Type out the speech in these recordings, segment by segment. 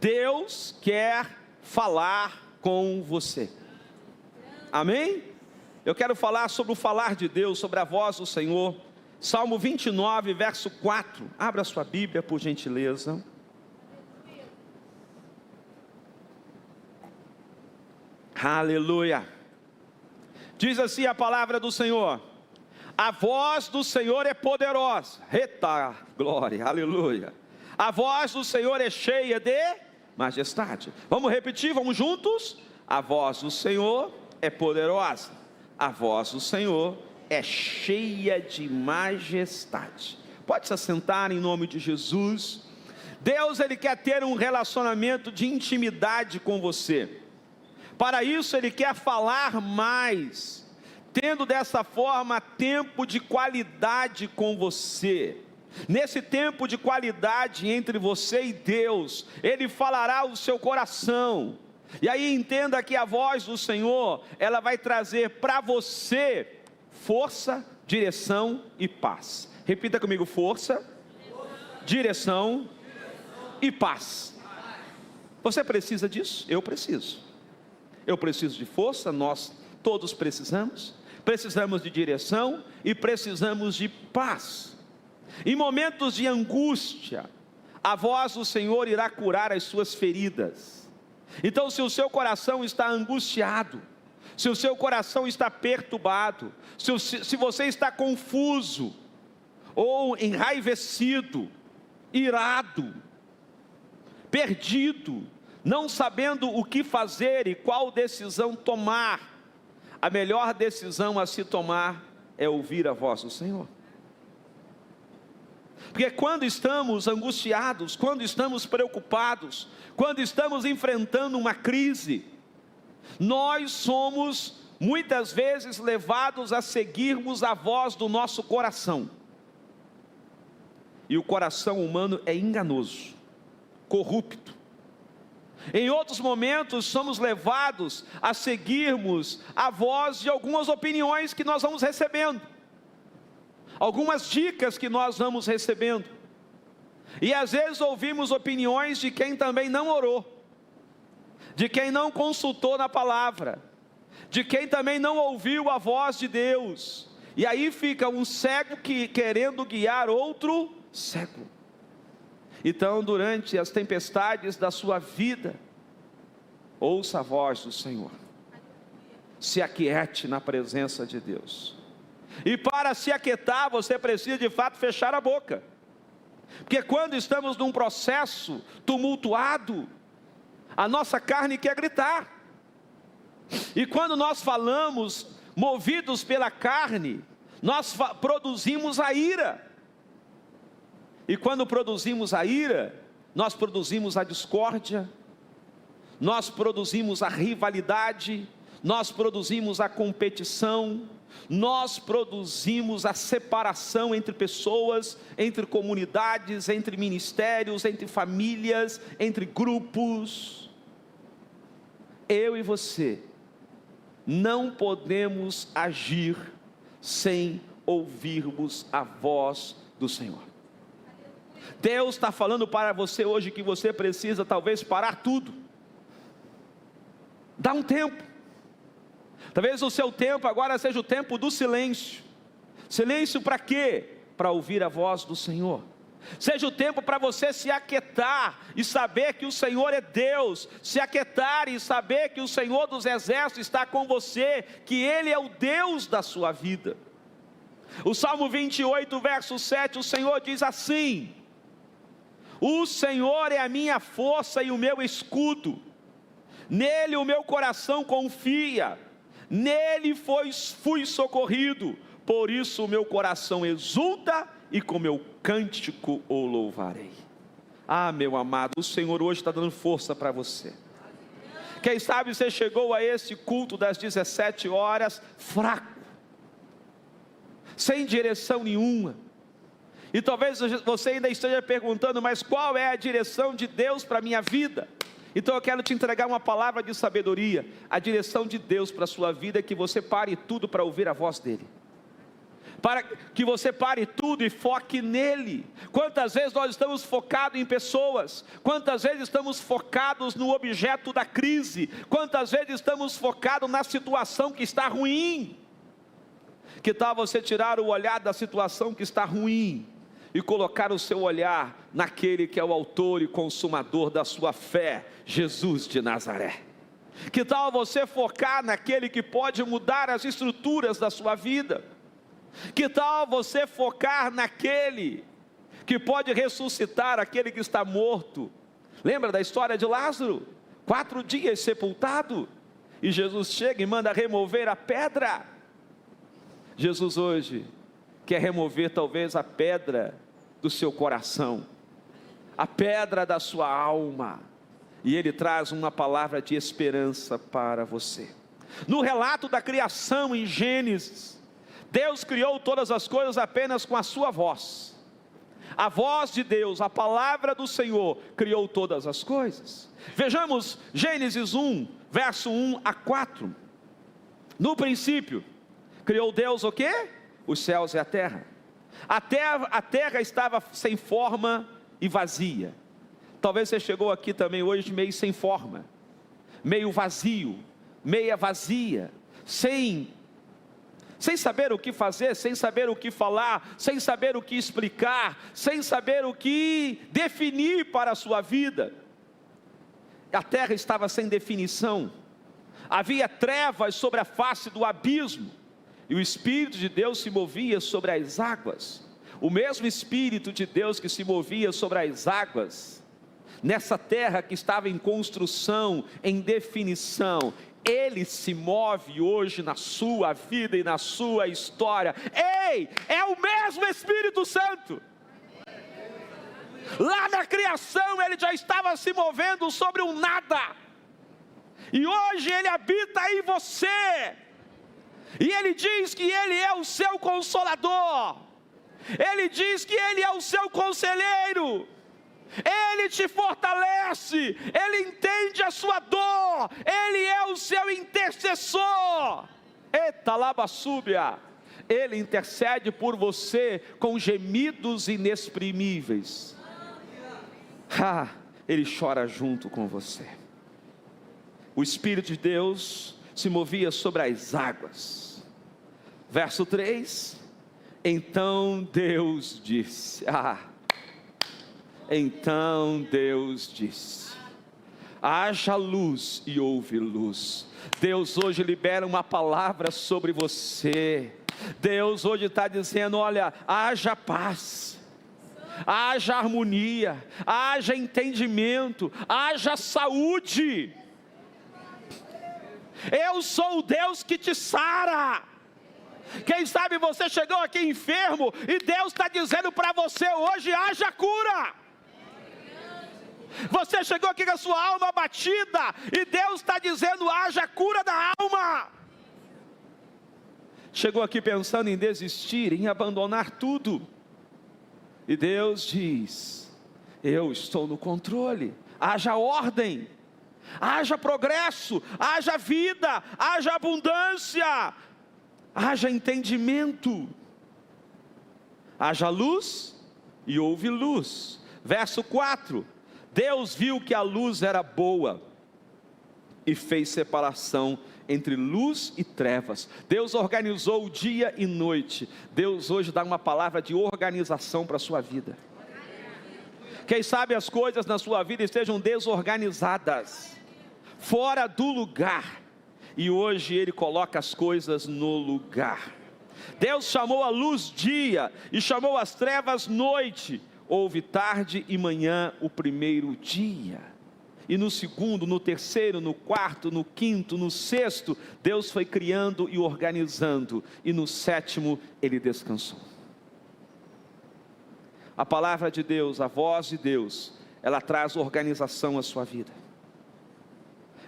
Deus quer falar com você. Amém? Eu quero falar sobre o falar de Deus, sobre a voz do Senhor. Salmo 29, verso 4. Abra sua Bíblia, por gentileza. Aleluia. Diz assim a palavra do Senhor: a voz do Senhor é poderosa. Eita, glória, aleluia. A voz do Senhor é cheia de majestade. Vamos repetir, vamos juntos? A voz do Senhor é poderosa. A voz do Senhor é cheia de majestade. Pode se assentar em nome de Jesus. Deus, Ele quer ter um relacionamento de intimidade com você. Para isso Ele quer falar mais, tendo dessa forma tempo de qualidade com você. Nesse tempo de qualidade entre você e Deus, Ele falará o seu coração. E aí entenda que a voz do Senhor, ela vai trazer para você força, direção e paz. Repita comigo: força, direção e paz. Você precisa disso? Eu preciso. Eu preciso de força, nós todos precisamos. Precisamos de direção e precisamos de paz. Em momentos de angústia, a voz do Senhor irá curar as suas feridas. Então, se o seu coração está angustiado, se o seu coração está perturbado, se você está confuso, ou enraivecido, irado, perdido, não sabendo o que fazer e qual decisão tomar, a melhor decisão a se tomar é ouvir a voz do Senhor. Porque quando estamos angustiados, quando estamos preocupados, quando estamos enfrentando uma crise, nós somos muitas vezes levados a seguirmos a voz do nosso coração. E o coração humano é enganoso, corrupto. Em outros momentos somos levados a seguirmos a voz de algumas opiniões que nós vamos recebendo, algumas dicas que nós vamos recebendo, e às vezes ouvimos opiniões de quem também não orou, de quem não consultou na palavra, de quem também não ouviu a voz de Deus, e aí fica um cego querendo guiar outro cego. Então, durante as tempestades da sua vida, ouça a voz do Senhor, se aquiete na presença de Deus. E para se aquietar, você precisa de fato fechar a boca, porque quando estamos num processo tumultuado, a nossa carne quer gritar, e quando nós falamos movidos pela carne, nós produzimos a ira, e quando produzimos a ira, nós produzimos a discórdia, nós produzimos a rivalidade, nós produzimos a competição, nós produzimos a separação entre pessoas, entre comunidades, entre ministérios, entre famílias, entre grupos. Eu e você não podemos agir sem ouvirmos a voz do Senhor. Deus está falando para você hoje que você precisa talvez parar tudo. Dá um tempo. Talvez o seu tempo agora seja o tempo do silêncio. Silêncio para quê? Para ouvir a voz do Senhor. Seja o tempo para você se aquietar e saber que o Senhor é Deus. Se aquietar e saber que o Senhor dos exércitos está com você, que Ele é o Deus da sua vida. O Salmo 28, verso 7, o Senhor diz assim: o Senhor é a minha força e o meu escudo, nele o meu coração confia, nele fui socorrido, por isso o meu coração exulta e com meu cântico o louvarei. Ah, meu amado, o Senhor hoje está dando força para você. Quem sabe você chegou a esse culto das 17 horas fraco, sem direção nenhuma, e talvez você ainda esteja perguntando: mas qual é a direção de Deus para a minha vida? Então eu quero te entregar uma palavra de sabedoria. A direção de Deus para a sua vida é que você pare tudo para ouvir a voz dEle. para que você pare tudo e foque nele. Quantas vezes nós estamos focados em pessoas? Quantas vezes estamos focados no objeto da crise? Quantas vezes estamos focados na situação que está ruim? Que tal você tirar o olhar da situação que está ruim e colocar o seu olhar naquele que é o autor e consumador da sua fé, Jesus de Nazaré? Que tal você focar naquele que pode mudar as estruturas da sua vida? Que tal você focar naquele que pode ressuscitar aquele que está morto? Lembra da história de Lázaro? 4 dias sepultado, e Jesus chega e manda remover a pedra. Jesus hoje quer remover talvez a pedra do seu coração, a pedra da sua alma, e Ele traz uma palavra de esperança para você. No relato da criação em Gênesis, Deus criou todas as coisas apenas com a sua voz. A voz de Deus, a palavra do Senhor, criou todas as coisas. Vejamos Gênesis 1, verso 1 a 4. No princípio, criou Deus o quê? Os céus e a terra. A terra estava sem forma e vazia. Talvez você chegou aqui também hoje meio sem forma, meio vazio, meia vazia, sem saber o que fazer, sem saber o que falar, sem saber o que explicar, sem saber o que definir para a sua vida. A terra estava sem definição, havia trevas sobre a face do abismo, e o Espírito de Deus se movia sobre as águas. O mesmo Espírito de Deus que se movia sobre as águas, nessa terra que estava em construção, em definição, Ele se move hoje na sua vida e na sua história. Ei, é o mesmo Espírito Santo. Lá na criação Ele já estava se movendo sobre um nada, e hoje Ele habita em você, e Ele diz que Ele é o seu consolador, Ele diz que Ele é o seu conselheiro, Ele te fortalece, Ele entende a sua dor, Ele é o seu intercessor. Eita labassúbia, Ele intercede por você com gemidos inexprimíveis. Ele chora junto com você. O Espírito de Deus se movia sobre as águas. Verso 3, então Deus disse, então Deus disse, haja luz, e houve luz. Deus hoje libera uma palavra sobre você. Deus hoje está dizendo, olha, haja paz, haja harmonia, haja entendimento, haja saúde. Eu sou o Deus que te sara. Quem sabe você chegou aqui enfermo, e Deus está dizendo para você hoje, haja cura. Você chegou aqui com a sua alma abatida, e Deus está dizendo, haja cura da alma. Chegou aqui pensando em desistir, em abandonar tudo, e Deus diz, eu estou no controle. Haja ordem, haja progresso, haja vida, haja abundância, haja entendimento. Haja luz, e houve luz. Verso 4, Deus viu que a luz era boa, e fez separação entre luz e trevas. Deus organizou o dia e noite. Deus hoje dá uma palavra de organização para a sua vida. Quem sabe as coisas na sua vida estejam desorganizadas, fora do lugar, e hoje Ele coloca as coisas no lugar. Deus chamou a luz dia, e chamou as trevas noite. Houve tarde e manhã o primeiro dia, e no segundo, no terceiro, no quarto, no quinto, no sexto, Deus foi criando e organizando, e no sétimo Ele descansou. A palavra de Deus, a voz de Deus, ela traz organização à sua vida.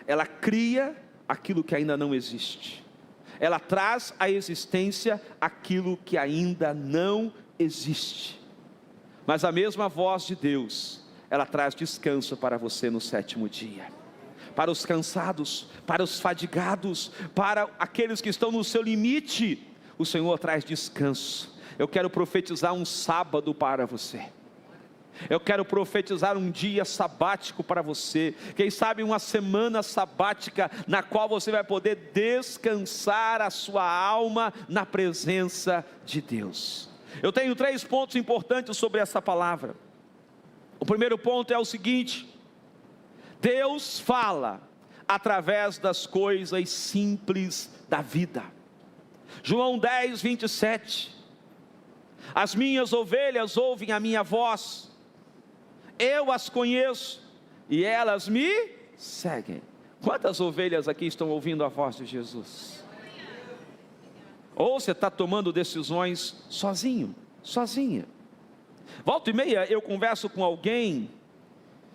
Ela cria aquilo que ainda não existe. Ela traz à existência aquilo que ainda não existe. Mas a mesma voz de Deus, ela traz descanso para você no sétimo dia. Para os cansados, para os fadigados, para aqueles que estão no seu limite, o Senhor traz descanso. Eu quero profetizar um sábado para você. Eu quero profetizar um dia sabático para você. Quem sabe uma semana sabática, na qual você vai poder descansar a sua alma na presença de Deus. Eu tenho 3 pontos importantes sobre essa palavra. O primeiro ponto é o seguinte: Deus fala através das coisas simples da vida. João 10, 27. As minhas ovelhas ouvem a minha voz, eu as conheço e elas me seguem. Quantas ovelhas aqui estão ouvindo a voz de Jesus? Ou você está tomando decisões sozinho, sozinha? Volta e meia eu converso com alguém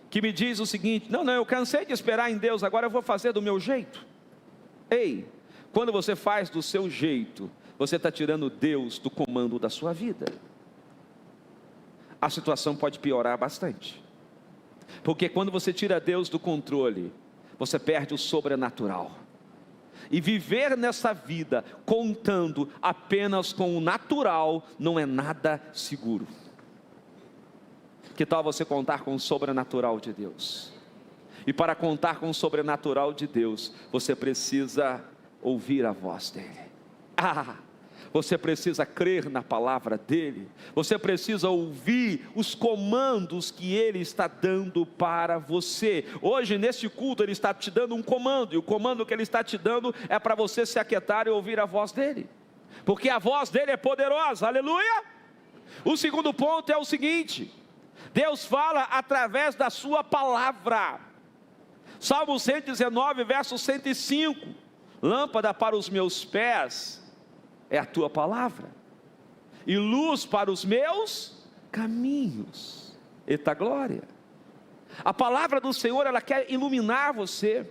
que me diz o seguinte: não, eu cansei de esperar em Deus, agora eu vou fazer do meu jeito. Ei, quando você faz do seu jeito, você está tirando Deus do comando da sua vida. A situação pode piorar bastante, porque quando você tira Deus do controle, você perde o sobrenatural. E viver nessa vida contando apenas com o natural não é nada seguro. Que tal você contar com o sobrenatural de Deus? E para contar com o sobrenatural de Deus, você precisa ouvir a voz dele. Você precisa crer na palavra dele. Você precisa ouvir os comandos que ele está dando para você. Hoje neste culto ele está te dando um comando, e o comando que ele está te dando é para você se aquietar e ouvir a voz dele, porque a voz dele é poderosa. Aleluia. O segundo ponto é o seguinte: Deus fala através da sua palavra. Salmo 119, verso 105. Lâmpada para os meus pés é a tua palavra, e luz para os meus caminhos. Eita glória! A palavra do Senhor, ela quer iluminar você.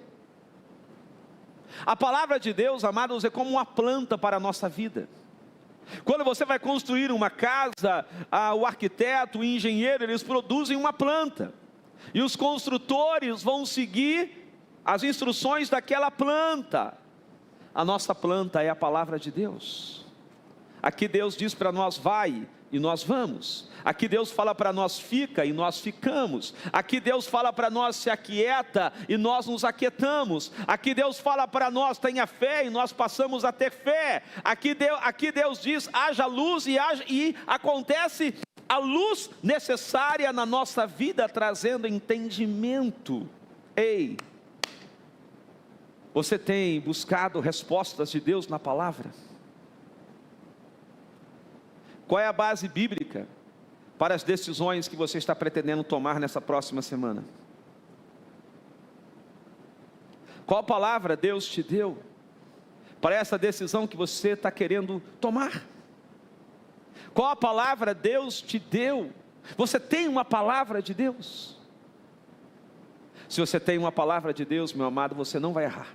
A palavra de Deus, amados, é como uma planta para a nossa vida. Quando você vai construir uma casa, o arquiteto, o engenheiro, eles produzem uma planta, e os construtores vão seguir as instruções daquela planta. A nossa planta é a palavra de Deus. Aqui Deus diz para nós: vai, e nós vamos. Aqui Deus fala para nós: fica, e nós ficamos. Aqui Deus fala para nós: se aquieta, e nós nos aquietamos. Aqui Deus fala para nós: tenha fé, e nós passamos a ter fé. Aqui Deus diz: haja luz, e acontece a luz necessária na nossa vida, trazendo entendimento. Ei, você tem buscado respostas de Deus na palavra? Qual é a base bíblica para as decisões que você está pretendendo tomar nessa próxima semana? Qual palavra Deus te deu para essa decisão que você está querendo tomar? Qual a palavra Deus te deu? Você tem uma palavra de Deus? Se você tem uma palavra de Deus, meu amado, você não vai errar.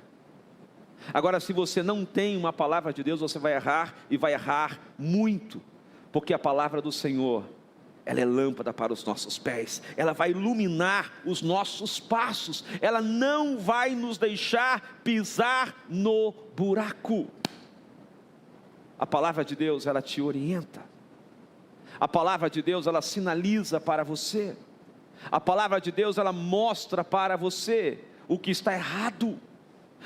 Agora, se você não tem uma palavra de Deus, você vai errar, e vai errar muito, porque a palavra do Senhor, ela é lâmpada para os nossos pés, ela vai iluminar os nossos passos, ela não vai nos deixar pisar no buraco. A palavra de Deus, ela te orienta. A palavra de Deus, ela sinaliza para você. A palavra de Deus, ela mostra para você o que está errado.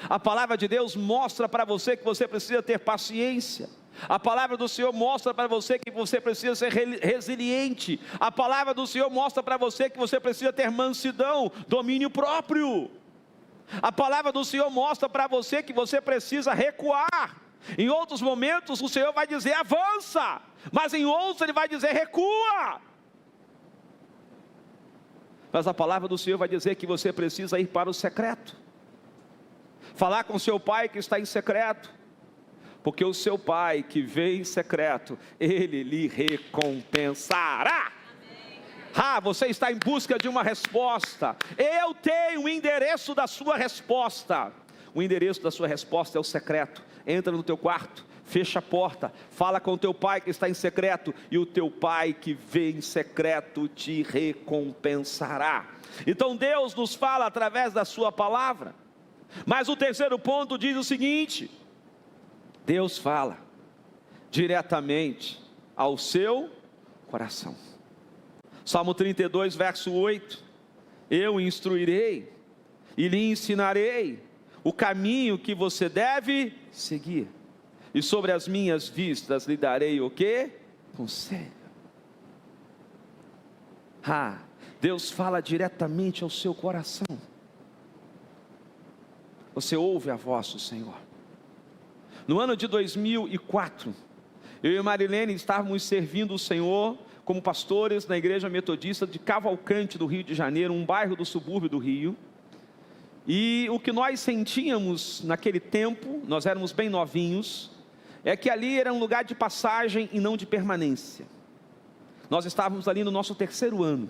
A palavra de Deus mostra para você que você precisa ter paciência. A palavra do Senhor mostra para você que você precisa ser resiliente. A palavra do Senhor mostra para você que você precisa ter mansidão, domínio próprio. A palavra do Senhor mostra para você que você precisa recuar. Em outros momentos o Senhor vai dizer: avança, mas em outros Ele vai dizer: recua. Mas a palavra do Senhor vai dizer que você precisa ir para o secreto, falar com seu pai que está em secreto, porque o seu pai que vê em secreto, Ele lhe recompensará. Você está em busca de uma resposta. Eu tenho o endereço da sua resposta. O endereço da sua resposta é o secreto. Entra no teu quarto, fecha a porta, fala com o teu pai que está em secreto, e o teu pai que vê em secreto te recompensará. Então Deus nos fala através da sua palavra. Mas o terceiro ponto diz o seguinte: Deus fala diretamente ao seu coração. Salmo 32, verso 8: eu instruirei e lhe ensinarei o caminho que você deve seguir, e sobre as minhas vistas lhe darei o quê? Conselho. Deus fala diretamente ao seu coração. Você ouve a voz do Senhor. No ano de 2004, eu e Marilene estávamos servindo o Senhor como pastores na igreja metodista de Cavalcante, do Rio de Janeiro, um bairro do subúrbio do Rio. E o que nós sentíamos naquele tempo, nós éramos bem novinhos, é que ali era um lugar de passagem e não de permanência. Nós estávamos ali no nosso 3º ano.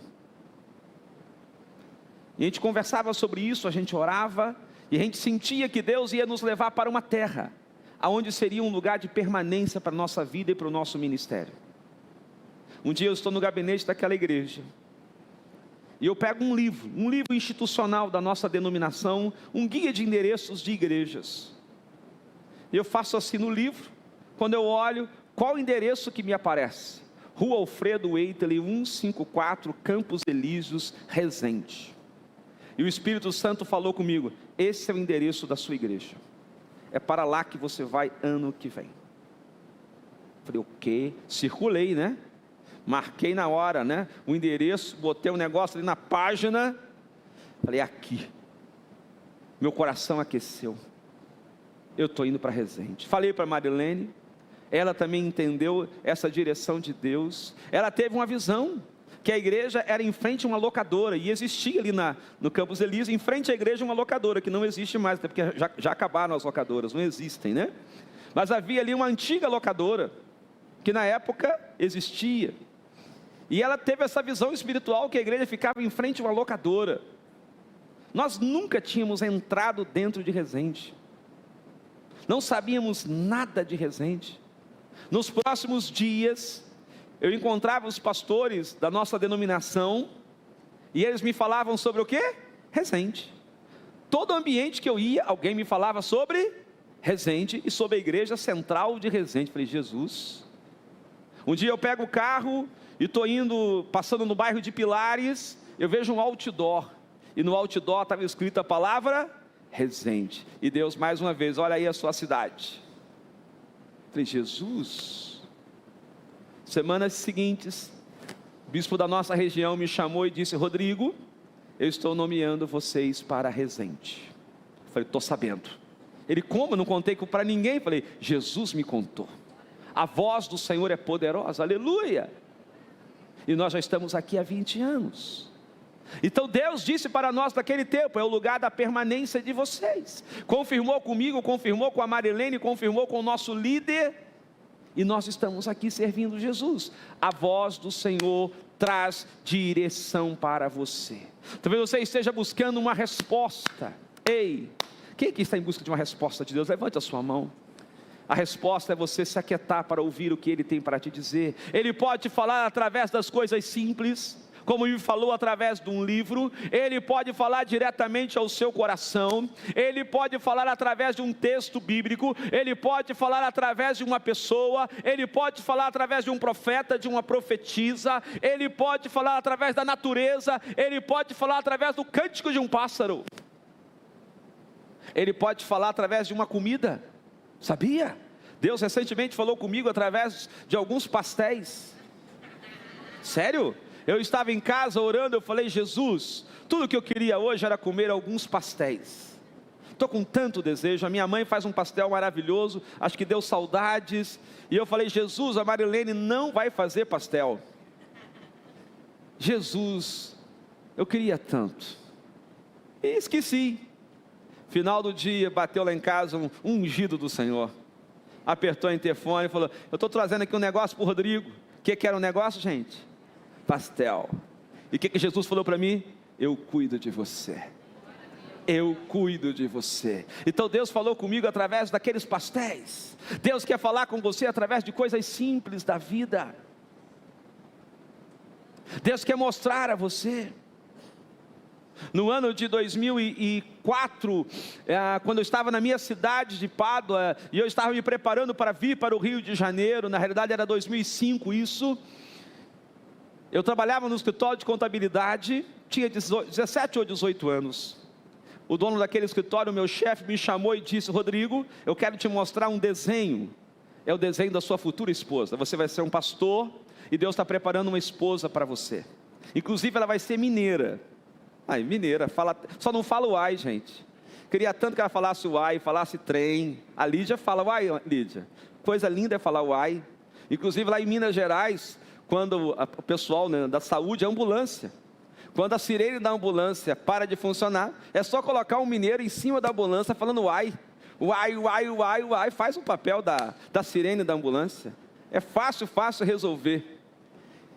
E a gente conversava sobre isso, a gente orava, e a gente sentia que Deus ia nos levar para uma terra, aonde seria um lugar de permanência para a nossa vida e para o nosso ministério. Um dia eu estou no gabinete daquela igreja, e eu pego um livro institucional da nossa denominação, um guia de endereços de igrejas. E eu faço assim no livro, quando eu olho, qual o endereço que me aparece? Rua Alfredo Eitele, 154, Campos Elíseos, Resende. E o Espírito Santo falou comigo: esse é o endereço da sua igreja, é para lá que você vai ano que vem. Falei, o quê? Circulei, né? Marquei na hora, né? O endereço, botei um negócio ali na página. Falei, aqui. Meu coração aqueceu. Eu estou indo para Resende. Falei para Marilene. Ela também entendeu essa direção de Deus. Ela teve uma visão que a igreja era em frente a uma locadora. E existia ali no Campos Elíseos, em frente à igreja, uma locadora, que não existe mais, até porque já acabaram as locadoras, não existem, né? Mas havia ali uma antiga locadora, que na época existia. E ela teve essa visão espiritual que a igreja ficava em frente a uma locadora. Nós nunca tínhamos entrado dentro de Resende. Não sabíamos nada de Resende. Nos próximos dias, eu encontrava os pastores da nossa denominação, e eles me falavam sobre o quê? Resende. Todo ambiente que eu ia, alguém me falava sobre Resende e sobre a igreja central de Resende. Falei, Jesus. Um dia eu pego o carro e estou passando no bairro de Pilares, eu vejo um outdoor, e no outdoor estava escrita a palavra Resende. E Deus mais uma vez, olha aí a sua cidade. Falei, Jesus. Semanas seguintes, o bispo da nossa região me chamou e disse, Rodrigo, eu estou nomeando vocês para Resende. Falei, estou sabendo. Ele, como? Não contei para ninguém. Falei, Jesus me contou. A voz do Senhor é poderosa, aleluia. E nós já estamos aqui há 20 anos. Então Deus disse para nós naquele tempo, é o lugar da permanência de vocês. Confirmou comigo, confirmou com a Marilene, confirmou com o nosso líder. E nós estamos aqui servindo Jesus. A voz do Senhor traz direção para você. Talvez você esteja buscando uma resposta. Ei, quem aqui está em busca de uma resposta de Deus? Levante a sua mão. A resposta é você se aquietar para ouvir o que Ele tem para te dizer. Ele pode te falar através das coisas simples, como me falou através de um livro. Ele pode falar diretamente ao seu coração. Ele pode falar através de um texto bíblico. Ele pode falar através de uma pessoa. Ele pode falar através de um profeta, de uma profetisa. Ele pode falar através da natureza. Ele pode falar através do cântico de um pássaro. Ele pode falar através de uma comida. Sabia? Deus recentemente falou comigo através de alguns pastéis. Sério? Eu estava em casa orando, eu falei, Jesus, tudo que eu queria hoje era comer alguns pastéis. Estou com tanto desejo. A minha mãe faz um pastel maravilhoso, acho que deu saudades. E eu falei, Jesus, a Marilene não vai fazer pastel. Jesus, eu queria tanto. E esqueci. Final do dia, bateu lá em casa um ungido do Senhor. Apertou o interfone e falou, eu estou trazendo aqui um negócio para o Rodrigo. O que era um negócio, gente? Pastel. E o que Jesus falou para mim? Eu cuido de você. Eu cuido de você. Então Deus falou comigo através daqueles pastéis. Deus quer falar com você através de coisas simples da vida. Deus quer mostrar a você. No ano de 2004, quando eu estava na minha cidade de Pádua, e eu estava me preparando para vir para o Rio de Janeiro, na realidade era 2005 isso, eu trabalhava no escritório de contabilidade, tinha 17 ou 18 anos. O dono daquele escritório, meu chefe, me chamou e disse: Rodrigo, eu quero te mostrar um desenho, é o desenho da sua futura esposa, você vai ser um pastor, e Deus está preparando uma esposa para você, inclusive ela vai ser mineira. Mineira, só não fala uai, gente. Queria tanto que ela falasse uai, falasse trem. A Lídia fala uai, Lídia. Coisa linda é falar uai. Inclusive lá em Minas Gerais, quando o pessoal, né, da saúde, é ambulância. Quando a sirene da ambulância para de funcionar, é só colocar um mineiro em cima da ambulância falando uai. Uai, uai, uai, uai. Faz o papel da sirene da ambulância. É fácil resolver.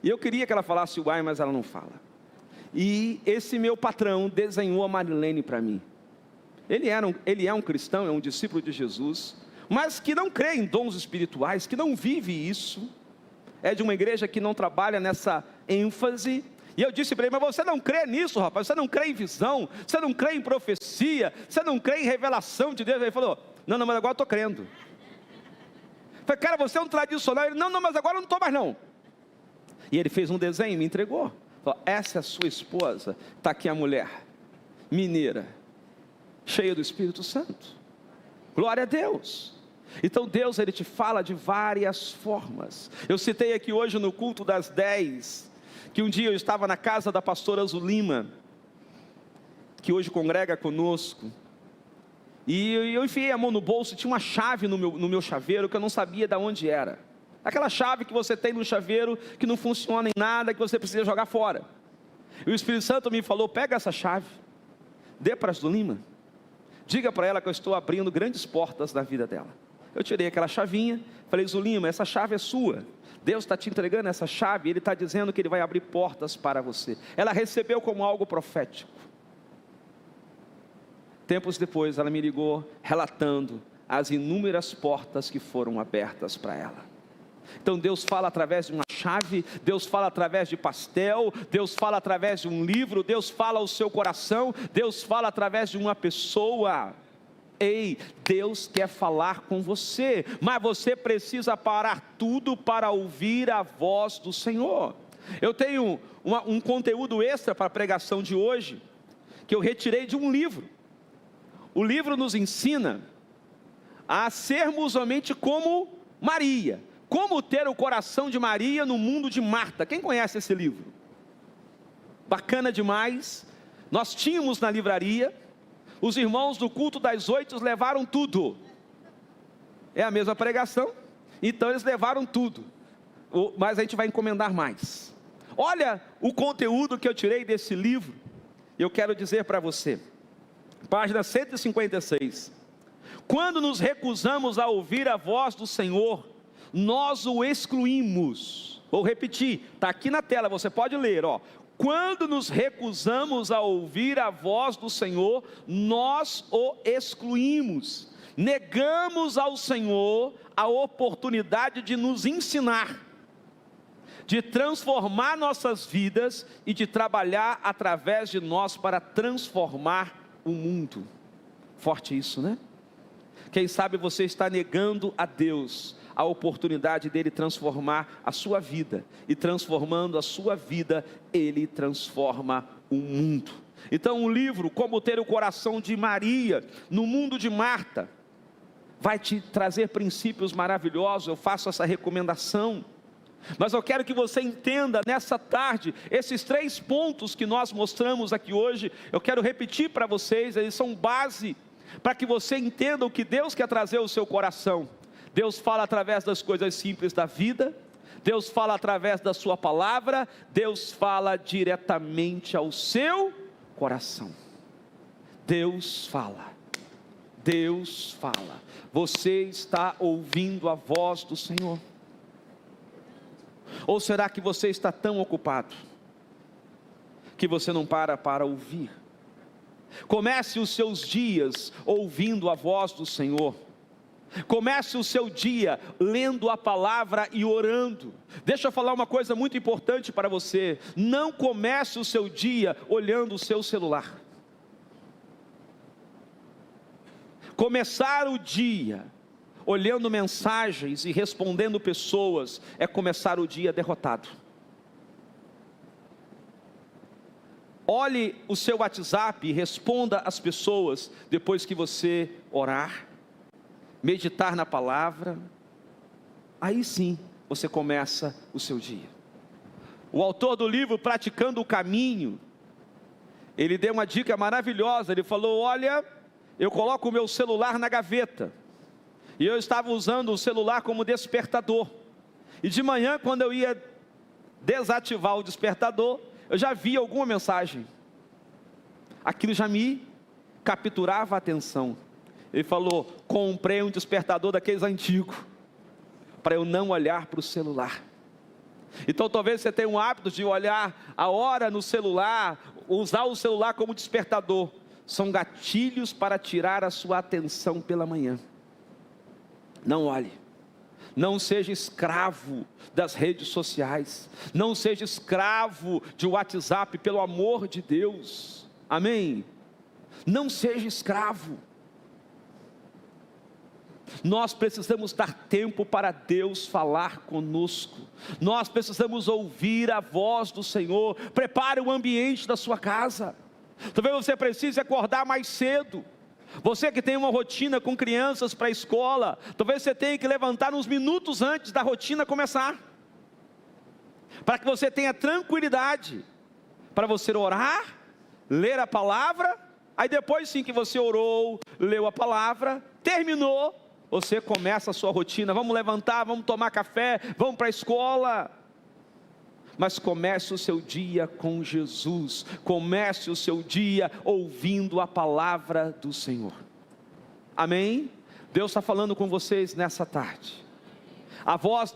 E eu queria que ela falasse uai, mas ela não fala. E esse meu patrão desenhou a Marilene para mim. Ele é um cristão, é um discípulo de Jesus, mas que não crê em dons espirituais, que não vive isso. É de uma igreja que não trabalha nessa ênfase. E eu disse para ele: mas você não crê nisso, rapaz? Você não crê em visão? Você não crê em profecia? Você não crê em revelação de Deus? Ele falou: não, mas agora eu estou crendo. Eu falei: cara, você é um tradicional. Ele: não, mas agora eu não estou mais não. E ele fez um desenho e me entregou. Falou: essa é a sua esposa, está aqui a mulher, mineira, cheia do Espírito Santo. Glória a Deus. Então Deus, Ele te fala de várias formas. Eu citei aqui hoje no culto das 10, que um dia eu estava na casa da pastora Zulima, que hoje congrega conosco, e eu enfiei a mão no bolso, tinha uma chave no meu chaveiro, que eu não sabia de onde era. Aquela chave que você tem no chaveiro, que não funciona em nada, que você precisa jogar fora. E o Espírito Santo me falou: pega essa chave, dê para a Zulima, diga para ela que eu estou abrindo grandes portas na vida dela. Eu tirei aquela chavinha, falei: Zulima, essa chave é sua, Deus está te entregando essa chave, Ele está dizendo que Ele vai abrir portas para você. Ela recebeu como algo profético. Tempos depois ela me ligou, relatando as inúmeras portas que foram abertas para ela. Então Deus fala através de uma chave, Deus fala através de pastel, Deus fala através de um livro, Deus fala ao seu coração, Deus fala através de uma pessoa. Ei, Deus quer falar com você, mas você precisa parar tudo para ouvir a voz do Senhor. Eu tenho um conteúdo extra para a pregação de hoje, que eu retirei de um livro. O livro nos ensina a sermos somente como Maria. Como ter o coração de Maria no mundo de Marta. Quem conhece esse livro? Bacana demais. Nós tínhamos na livraria. Os irmãos do culto das 8 levaram tudo. É a mesma pregação. Então eles levaram tudo. Mas a gente vai encomendar mais. Olha o conteúdo que eu tirei desse livro. Eu quero dizer para você. Página 156. Quando nos recusamos a ouvir a voz do Senhor, nós o excluímos. Vou repetir, está aqui na tela, você pode ler, ó. Quando nos recusamos a ouvir a voz do Senhor, nós o excluímos. Negamos ao Senhor a oportunidade de nos ensinar, de transformar nossas vidas e de trabalhar através de nós para transformar o mundo. Forte isso, né? Quem sabe você está negando a Deus a oportunidade dele transformar a sua vida, e transformando a sua vida, ele transforma o mundo. Então o livro Como Ter o Coração de Maria no Mundo de Marta vai te trazer princípios maravilhosos. Eu faço essa recomendação, mas eu quero que você entenda nessa tarde, esses 3 pontos que nós mostramos aqui hoje, eu quero repetir para vocês, eles são base, para que você entenda o que Deus quer trazer ao seu coração. Deus fala através das coisas simples da vida, Deus fala através da sua palavra, Deus fala diretamente ao seu coração. Deus fala, você está ouvindo a voz do Senhor? Ou será que você está tão ocupado, que você não para ouvir? Comece os seus dias ouvindo a voz do Senhor. Comece o seu dia lendo a palavra e orando. Deixa eu falar uma coisa muito importante para você: não comece o seu dia olhando o seu celular. Começar o dia olhando mensagens e respondendo pessoas é começar o dia derrotado. Olhe o seu WhatsApp e responda às pessoas depois que você orar, meditar na palavra. Aí sim você começa o seu dia. O autor do livro Praticando o Caminho, ele deu uma dica maravilhosa. Ele falou: olha, eu coloco o meu celular na gaveta, e eu estava usando o celular como despertador, e de manhã, quando eu ia desativar o despertador, eu já via alguma mensagem, aquilo já me capturava a atenção. Ele falou: comprei um despertador daqueles antigos, para eu não olhar para o celular. Então talvez você tenha um hábito de olhar a hora no celular, usar o celular como despertador. São gatilhos para tirar a sua atenção pela manhã. Não olhe. Não seja escravo das redes sociais. Não seja escravo de WhatsApp, pelo amor de Deus. Amém? Não seja escravo. Nós precisamos dar tempo para Deus falar conosco. Nós precisamos ouvir a voz do Senhor. Prepare o ambiente da sua casa. Talvez você precise acordar mais cedo. Você que tem uma rotina com crianças para a escola, talvez você tenha que levantar uns minutos antes da rotina começar, para que você tenha tranquilidade, para você orar, ler a palavra. Aí depois sim que você orou, leu a palavra, terminou, você começa a sua rotina. Vamos levantar, vamos tomar café, vamos para a escola. Mas comece o seu dia com Jesus. Comece o seu dia ouvindo a palavra do Senhor. Amém? Deus está falando com vocês nessa tarde. A voz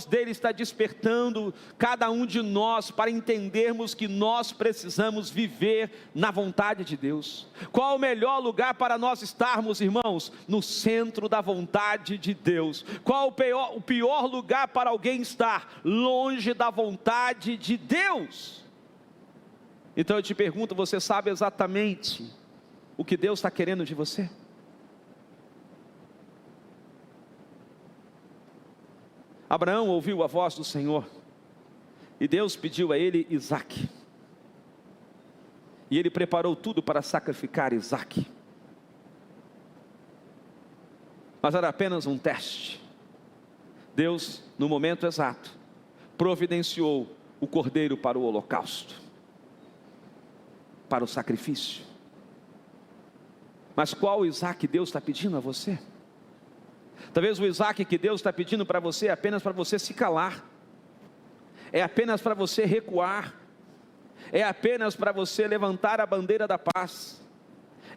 dele está despertando cada um de nós para entendermos que nós precisamos viver na vontade de Deus. Qual o melhor lugar para nós estarmos, irmãos? No centro da vontade de Deus. Qual o pior lugar para alguém estar? Longe da vontade de Deus. Então eu te pergunto: você sabe exatamente o que Deus está querendo de você? Abraão ouviu a voz do Senhor, e Deus pediu a ele Isaque, e ele preparou tudo para sacrificar Isaque, mas era apenas um teste. Deus, no momento exato, providenciou o cordeiro para o holocausto, para o sacrifício. Mas qual Isaque Deus está pedindo a você? Talvez o Isaque que Deus está pedindo para você é apenas para você se calar, é apenas para você recuar, é apenas para você levantar a bandeira da paz,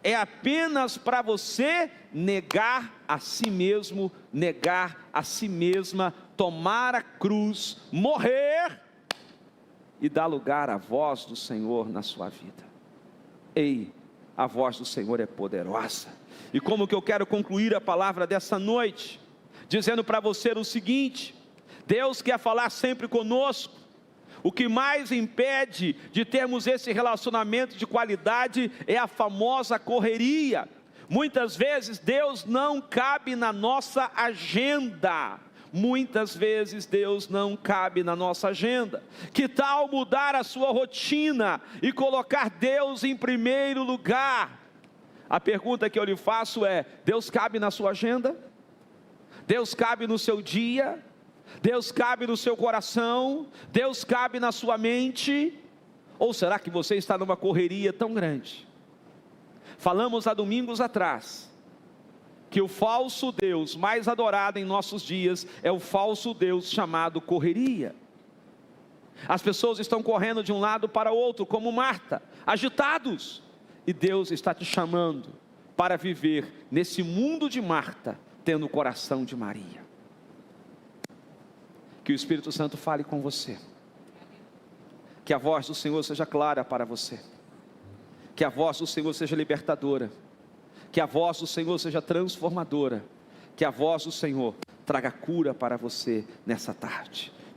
é apenas para você negar a si mesmo, negar a si mesma, tomar a cruz, morrer e dar lugar à voz do Senhor na sua vida. Ei, a voz do Senhor é poderosa. E como que eu quero concluir a palavra dessa noite, dizendo para você o seguinte: Deus quer falar sempre conosco. O que mais impede de termos esse relacionamento de qualidade é a famosa correria. Muitas vezes Deus não cabe na nossa agenda. Muitas vezes Deus não cabe na nossa agenda. Que tal mudar a sua rotina e colocar Deus em primeiro lugar? A pergunta que eu lhe faço é: Deus cabe na sua agenda? Deus cabe no seu dia? Deus cabe no seu coração? Deus cabe na sua mente? Ou será que você está numa correria tão grande? Falamos há domingos atrás que o falso Deus mais adorado em nossos dias é o falso Deus chamado correria. As pessoas estão correndo de um lado para o outro, como Marta, agitados. E Deus está te chamando para viver nesse mundo de Marta, tendo o coração de Maria. Que o Espírito Santo fale com você. Que a voz do Senhor seja clara para você. Que a voz do Senhor seja libertadora. Que a voz do Senhor seja transformadora, que a voz do Senhor traga cura para você nessa tarde.